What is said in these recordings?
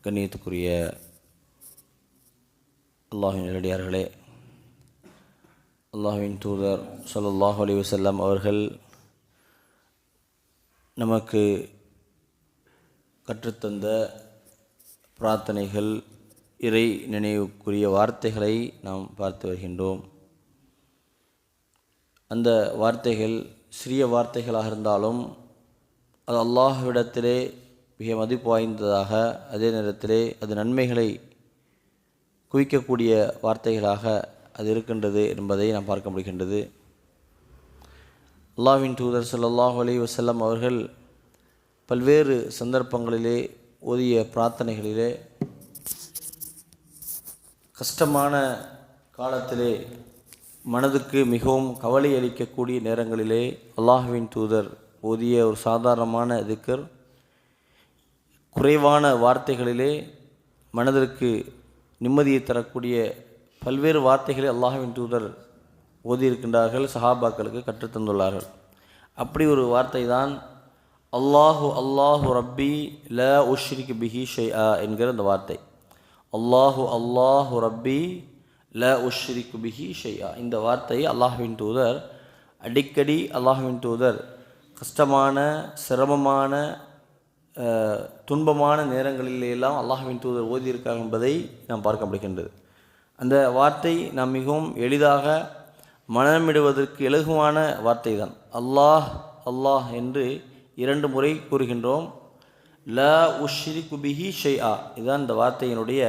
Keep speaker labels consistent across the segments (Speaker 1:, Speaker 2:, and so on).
Speaker 1: கண்ணியத்துக்குரிய அல்லாஹ்வின் நல்லடியார்களே, அல்லாஹ்வின் தூதர் ஸல்லல்லாஹு அலைஹி வஸல்லம் அவர்கள் நமக்கு கற்றுத்தந்த பிரார்த்தனைகள், இறை நினைவுக்குரிய வார்த்தைகளை நாம் பார்த்து வருகின்றோம். அந்த வார்த்தைகள் சிறிய வார்த்தைகளாக இருந்தாலும் அது அல்லாஹ்விடத்திலே மிக மதிப்பு வாய்ந்ததாக, அதே நேரத்திலே அது நன்மைகளை குவிக்கக்கூடிய வார்த்தைகளாக அது இருக்கின்றது என்பதை நாம் பார்க்க முடிகின்றது. அல்லாஹ்வின் தூதர் ஸல்லல்லாஹு அலைஹி வஸல்லம் அவர்கள் பல்வேறு சந்தர்ப்பங்களிலே ஓதிய பிரார்த்தனைகளிலே கஷ்டமான காலத்திலே மனதுக்கு மிகவும் கவலை அளிக்கக்கூடிய நேரங்களிலே அல்லாஹ்வின் தூதர் ஓதிய ஒரு சாதாரணமான திக்ர், குறைவான வார்த்தைகளிலே மனதிற்கு நிம்மதியை தரக்கூடிய பல்வேறு வார்த்தைகளை அல்லாஹ்வின் தூதர் ஓதியிருக்கின்றார்கள், சஹாபாக்களுக்கு கற்றுத்தந்துள்ளார்கள். அப்படி ஒரு வார்த்தை தான் அல்லாஹு அல்லாஹு ரப்பி லா உஷ்ரிக் பிஹி ஷைஆ என்கிற அந்த வார்த்தை. அல்லாஹு அல்லாஹு ரப்பி லா உஷ்ரிக் பிஹி ஷைஆ. இந்த வார்த்தை அல்லாஹ்வின் தூதர் அடிக்கடி கஷ்டமான, சிரமமான, துன்பமான நேரங்களிலெல்லாம் அல்லாஹ்வின் தூதர் ஓதியிருக்காங்க என்பதை நாம் பார்க்க முடிகின்றது. அந்த வார்த்தை நாம் மிகவும் எளிதாக மனமிடுவதற்கு இலகுவான வார்த்தை தான். அல்லாஹ் அல்லாஹ் என்று 2 முறை கூறுகின்றோம். லா உஷ்ரிகு பிஹி ஷைஆ, இதுதான் இந்த வார்த்தையினுடைய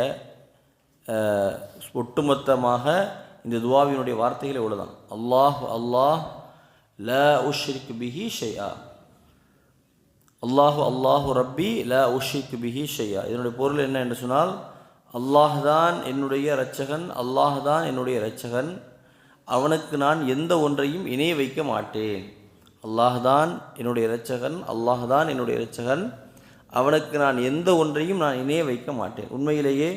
Speaker 1: ஒட்டுமொத்தமாக இந்த துவாவினுடைய வார்த்தைகளே உள்ளதான். அல்லாஹ் அல்லாஹ் லா உஷ்ரிகு பிஹி ஷைஆ, அல்லாஹு அல்லாஹு ரப்பி லா உஷ்ரிக் பிஹி ஷைஆ. இதனுடைய பொருள் என்ன என்று சொன்னால், அல்லாஹ் தான் என்னுடைய இரட்சகன், அல்லாஹ் தான் என்னுடைய இரட்சகன், அவனுக்கு நான் எந்த ஒன்றையும் இணை வைக்க மாட்டேன். அல்லாஹ் தான் என்னுடைய இரட்சகன், அல்லாஹ் தான் என்னுடைய இரட்சகன், அவனுக்கு நான் எந்த ஒன்றையும் நான் இணைய வைக்க மாட்டேன். உண்மையிலேயே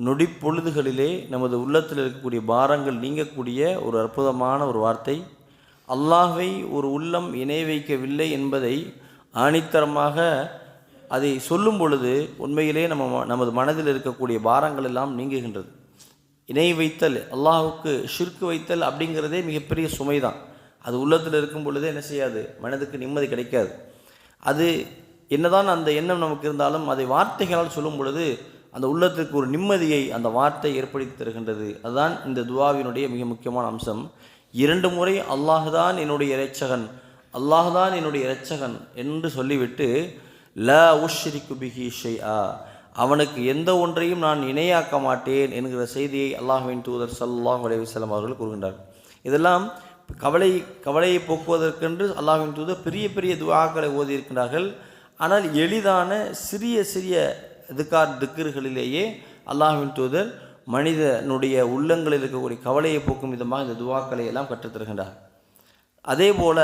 Speaker 1: நொடிப்பொழுதுகளிலே நமது உள்ளத்தில் இருக்கக்கூடிய பாரங்கள் நீங்கக்கூடிய ஒரு அற்புதமான ஒரு வார்த்தை. அல்லாஹ்வை ஒரு உள்ளம் இணை வைக்கவில்லை என்பதை ஆணித்தரமாக அதை சொல்லும் பொழுது உண்மையிலே நமது மனதில் இருக்கக்கூடிய பாரங்கள் எல்லாம் நீங்குகின்றது. இணை வைத்தல், அல்லாஹுக்கு ஷிர்க் வைத்தல் அப்படிங்கிறதே மிகப்பெரிய சுமை தான். அது உள்ளத்தில் இருக்கும் பொழுதே என்ன செய்யாது, மனதுக்கு நிம்மதி கிடைக்காது. அது என்னதான் அந்த எண்ணம் நமக்கு இருந்தாலும் அதை வார்த்தைகளால் சொல்லும் பொழுது அந்த உள்ளத்திற்கு ஒரு நிம்மதியை அந்த வார்த்தை ஏற்படுத்தி தருகின்றது. அதுதான் இந்த துவாவினுடைய மிக முக்கியமான அம்சம். 2 முறை அல்லாஹ் தான் என்னுடைய இரட்சகன், அல்லாஹ் தான் என்னுடைய இரட்சகன் என்று சொல்லிவிட்டு லா உஷ்ரிகு பிஹி ஷைஆ, அவனுக்கு எந்த ஒன்றையும் நான் இணையாக்க மாட்டேன் என்கிற செய்தியை அல்லாஹ்வின் தூதர் ஸல்லல்லாஹு அலைஹி வஸல்லம் அவர்கள் கூறுகின்றார். இதெல்லாம் கவலையை போக்குவதற்கென்று அல்லாஹ்வின் தூதர் பெரிய பெரிய துஆக்களை ஓதியிருக்கின்றார்கள். ஆனால் எளிதான சிறிய சிறிய திக்ர்களிலேயே அல்லாஹ்வின் தூதர் மனிதனுடைய உள்ளங்களில் இருக்கக்கூடிய கவலையை போக்கும் விதமாக இந்த துஆக்களை எல்லாம் கற்றுத்தருகின்றார். அதே போல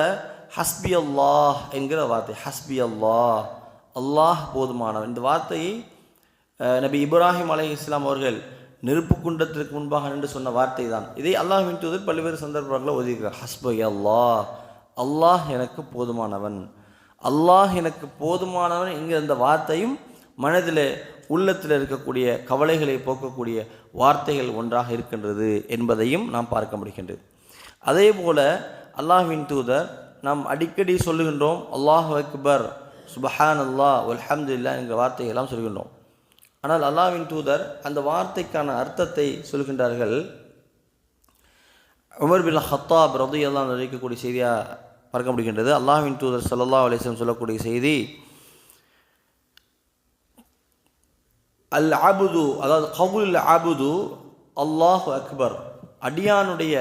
Speaker 1: ஹஸ்பி அல்லாஹ் என்கிற வார்த்தை, ஹஸ்பி அல்லாஹ், அல்லாஹ் போதுமானவன். இந்த வார்த்தையை நபி இப்ராஹிம் அலைஹிஸ்ஸலாம் அவர்கள் நெருப்பு குண்டத்திற்கு முன்பாக நின்று சொன்ன வார்த்தை தான். இதை அல்லாஹ்வின் தூதர் பல்வேறு சந்தர்ப்பங்களில் ஓதியிருக்கிறார். ஹஸ்பி அல்லாஹ், அல்லாஹ் எனக்கு போதுமானவன், அல்லாஹ் எனக்கு போதுமானவன் என்கிற இந்த வார்த்தையும் மனதில் உள்ளத்தில் இருக்கக்கூடிய கவலைகளை போக்கக்கூடிய வார்த்தைகள் ஒன்றாக இருக்கின்றது என்பதையும் நாம் பார்க்க முடிகின்றது. அதே போல அல்லாஹ்வின் தூதர் நாம் அடிக்கடி சொல்லுகின்றோம், அல்லாஹு அக்பர், சுபஹான் அல்லாஹ், வல்ஹம்துலில்லாஹ் என்கிற வார்த்தையெல்லாம் சொல்கின்றோம். ஆனால் அல்லாஹ்வின் தூதர் அந்த வார்த்தைக்கான அர்த்தத்தை சொல்கின்றார்கள். உமர் பின் ஹத்தாப் ரலியல்லாஹு அன்ஹு அறிவிக்கக்கூடிய செய்தியாக பார்க்க முடிகின்றது. அல்லாஹ்வின் தூதர் ஸல்லல்லாஹு அலைஹி வஸல்லம் சொல்லக்கூடிய செய்தி, அல் அபுது, அதாவது கவுல் அபுது அல்லாஹு அக்பர், அடியானுடைய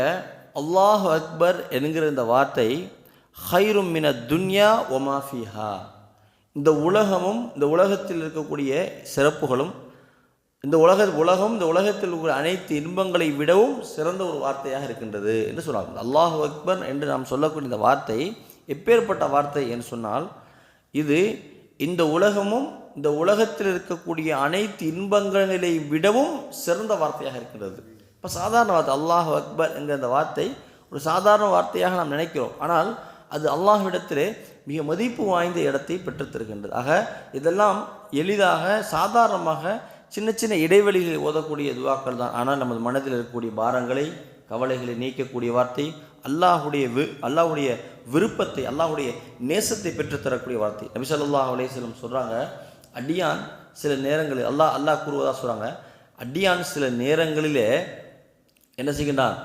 Speaker 1: அல்லாஹு அக்பர் என்கிற இந்த வார்த்தை ஹைரும் மின துன்யா ஒமா ஃபீஹா, இந்த உலகமும் இந்த உலகத்தில் இருக்கக்கூடிய சிறப்புகளும் இந்த உலகத்தில் இருக்கிற அனைத்து இன்பங்களை விடவும் சிறந்த ஒரு வார்த்தையாக இருக்கின்றது என்று சொன்னார்கள். அல்லாஹு அக்பர் என்று நாம் சொல்லக்கூடிய இந்த வார்த்தை எப்பேற்பட்ட வார்த்தை என்று சொன்னால், இது இந்த உலகமும் இந்த உலகத்தில் இருக்கக்கூடிய அனைத்து இன்பங்களை விடவும் சிறந்த வார்த்தையாக இருக்கின்றது. இப்போ சாதாரண வார்த்தை அல்லாஹு அக்பர் என்கிற அந்த வார்த்தை ஒரு சாதாரண வார்த்தையாக நாம் நினைக்கிறோம். ஆனால் அது அல்லாஹ்விடத்திலே மிக மதிப்பு வாய்ந்த இடத்தை பெற்றுத்தருகின்றது. ஆக இதெல்லாம் எளிதாக சாதாரணமாக சின்ன சின்ன இடைவெளிகளில் ஓதக்கூடிய துவாக்கள் தான். ஆனால் நமது மனதில் இருக்கக்கூடிய பாரங்களை கவலைகளை நீக்கக்கூடிய வார்த்தை, அல்லாஹ்வுடைய விருப்பத்தை, அல்லாஹ்வுடைய நேசத்தை பெற்றுத்தரக்கூடிய வார்த்தை. நபி ஸல்லல்லாஹு அலைஹி வஸல்லம் சொல்கிறாங்க, அடியான் சில நேரங்களில் அல்லாஹ் கூறுவதாக சொல்கிறாங்க, அடியான் சில நேரங்களிலே என்ன செய்கின்றான்,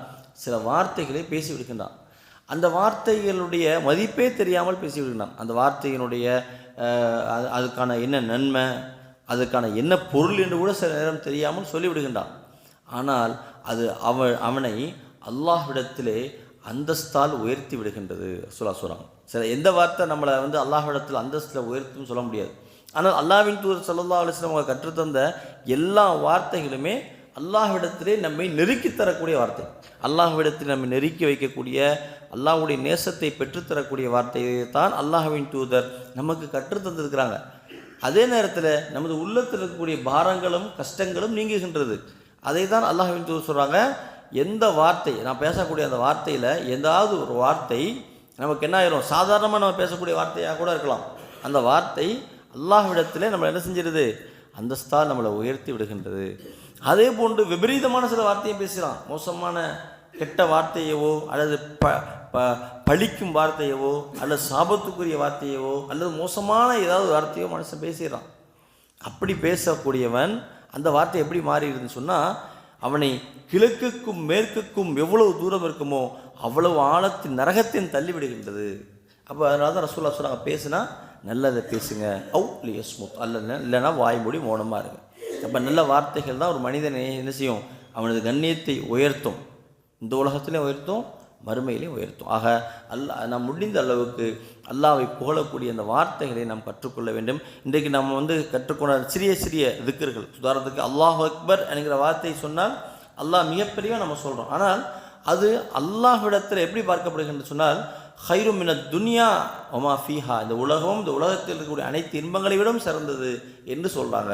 Speaker 1: சில வார்த்தைகளை பேசிவிடுகின்றான். அந்த வார்த்தைகளுடைய மதிப்பே தெரியாமல் பேசிவிடுகின்றான். அந்த வார்த்தையினுடைய அதுக்கான என்ன நன்மை, அதுக்கான என்ன பொருள் என்று கூட சில நேரம் தெரியாமல் சொல்லிவிடுகின்றான். ஆனால் அது அவனை அல்லாஹ்விடத்திலே அந்தஸ்தால் உயர்த்தி விடுகின்றது சொல்கிறாங்க. சில எந்த வார்த்தை நம்மளை அல்லாஹ்விடத்தில் அந்தஸ்தில் உயர்த்துன்னு சொல்ல முடியாது. ஆனால் அல்லாஹ்வின் தூதர் ஸல்லல்லாஹு அலைஹி வஸல்லம் அவங்க கற்றுத்தந்த எல்லா வார்த்தைகளுமே அல்லாஹ்விடத்திலே நம்மை நெருக்கி தரக்கூடிய வார்த்தை, அல்லாஹ்விடத்தில் நம்மை நெருக்கி வைக்கக்கூடிய, அல்லாஹ்வுடைய நேசத்தை பெற்றுத்தரக்கூடிய வார்த்தையை தான் அல்லாஹ்வின் தூதர் நமக்கு கற்றுத்தந்திருக்கிறாங்க. அதே நேரத்தில் நமது உள்ளத்தில் இருக்கக்கூடிய பாரங்களும் கஷ்டங்களும் நீங்குகின்றது. அதை தான் அல்லாஹ்வின் தூதர் சொல்கிறாங்க, எந்த வார்த்தை நான் பேசக்கூடிய அந்த வார்த்தையில் ஏதாவது ஒரு வார்த்தை நமக்கு என்ன ஆயிரும், சாதாரணமாக நம்ம பேசக்கூடிய வார்த்தையாக கூட இருக்கலாம், அந்த வார்த்தை அல்லாஹ்விடத்திலே நம்மளை என்ன செஞ்சிருது, அந்தஸ்தால் நம்மளை உயர்த்தி விடுகின்றது. அதே போன்று விபரீதமான சில வார்த்தையை பேசலாம், மோசமான கெட்ட வார்த்தையவோ அல்லது பழிக்கும் வார்த்தையவோ அல்லது சாபத்துக்குரிய வார்த்தையவோ அல்லது மோசமான ஏதாவது வார்த்தையோ மனுஷன் பேசிடுறான். அப்படி பேசக்கூடியவன் அந்த வார்த்தை எப்படி மாறிடுதுன்னு சொன்னால், அவனை கிழக்குக்கும் மேற்குக்கும் எவ்வளவு தூரம் இருக்குமோ அவ்வளவு ஆழத்தின் நரகத்தின் தள்ளிவிடுகின்றது. அப்போ அதனால தான் ரசூலுல்லாஹ் சொல்கிறாங்க, பேசுனா நல்லதை பேசுங்க, லியஸ்முத், இல்லைன்னா வாய்மொழி மௌனமாக இருங்க. அப்போ நல்ல வார்த்தைகள் தான் ஒரு மனிதனை என்ன செய்யும், அவனது கண்ணியத்தை உயர்த்தும், இந்த உலகத்திலையும் உயர்த்தும், மறுமையிலையும் உயர்த்தும். ஆக நாம் முடிந்த அளவுக்கு அல்லாஹ்வை புகழக்கூடிய அந்த வார்த்தைகளை நாம் கற்றுக்கொள்ள வேண்டும். இன்றைக்கு நம்ம கற்றுக்கொண்ட சிறிய சிறிய திக்ர்கள், உதாரணத்துக்கு அல்லாஹ் அக்பர் என்கிற வார்த்தை சொன்னால் அல்லாஹ் மிகப்பெரிய நம்ம சொல்கிறோம். ஆனால் அது அல்லாஹ்விடத்தில் எப்படி பார்க்கப்படுகின்ற சொன்னால், ஹைரு மினத் துன்யா ஒமா ஃபீஹா, இந்த உலகம், இந்த உலகத்தில் இருக்கக்கூடிய அனைத்து இன்பங்களை விடவும் சிறந்தது என்று சொல்கிறாங்க.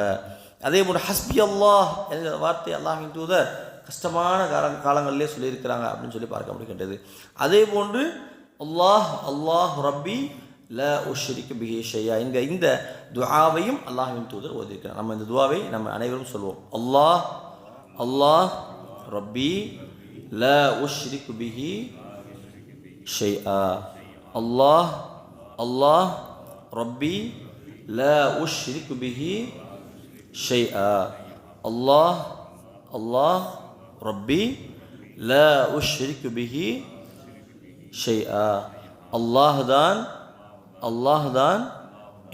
Speaker 1: அதே போல் ஹஸ்பி அல்லாஹ் என்கிற வார்த்தை அல்லாஹ்வின் தூதர் கஷ்டமான காலங்களிலே சொல்லியிருக்கிறாங்க அப்படின்னு சொல்லி பார்க்க முடிகின்றது. அதே போன்று அல்லாஹ் ரப்பி ல உஷ்ரிகு பிஹி ஷையா என்கிற இந்த துஆவையும் அல்லாஹ்வின் தூதர் ஓதியிருக்கிறார். நம்ம இந்த துஆவை நம்ம அனைவரும் சொல்வோம், அல்லாஹ் ரப்பி ல உஷ்ரிகு பிஹி ஷைஆ, அல்லாஹ் ரப்பி ல உஷ்ரிகு பிஹி ஷைஆ, அல்லாஹ் ரப்பி ல உஷ்ரிகு பிஹி ஷைஆ. அல்லாஹ் தான்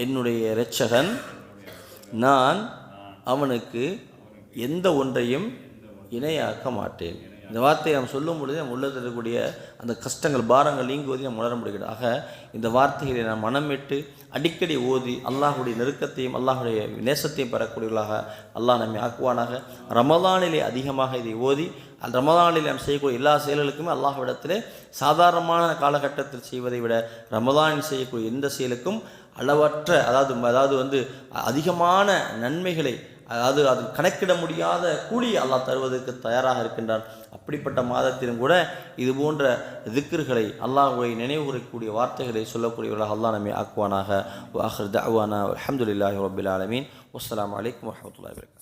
Speaker 1: என்னுடைய இரட்சகன், நான் அவனுக்கு எந்த ஒன்றையும் இணையாக்க மாட்டேன். இந்த வார்த்தையை நாம் சொல்லும் பொழுது நம்ம உள்ளத்தில் இருக்கக்கூடிய அந்த கஷ்டங்கள் பாரங்கள் நீங்குவதை நாம் உணர முடிகிறது. ஆக இந்த வார்த்தைகளை நாம் மனமிட்டு அடிக்கடி ஓதி அல்லாஹுடைய நெருக்கத்தையும் அல்லாஹுடைய நேசத்தையும் பெறக்கூடியவர்களாக அல்லாஹ் நம்மை ஆக்குவானாக. ரமலானிலே அதிகமாக இதை ஓதி ரமலானில் நாம் செய்யக்கூடிய எல்லா செயல்களுக்குமே அல்லாஹ்விடத்திலே சாதாரணமான காலகட்டத்தில் செய்வதை விட ரமலானில் செய்யக்கூடிய எந்த செயலுக்கும் அளவற்ற அதாவது அதிகமான நன்மைகளை அது கணக்கிட முடியாத கூலி அல்லாஹ் தருவதற்கு தயாராக இருக்கின்றான். அப்படிப்பட்ட மாதத்திலும் கூட இது போன்ற திக்ர்களை அல்லாஹ்வை நினைவுகூரக்கூடிய வார்த்தைகளை சொல்லக்கூடியவர்களாக அல்லாஹ் நம்மை ஆக்குவானாக. ஆகிர் தஅவானா அல்ஹம்துலில்லாஹி ரப்பில் ஆலமீன். வஸ்ஸலாமு அலைக்கும் வரஹ்மத்துல்லாஹி வபரகாத்துஹு.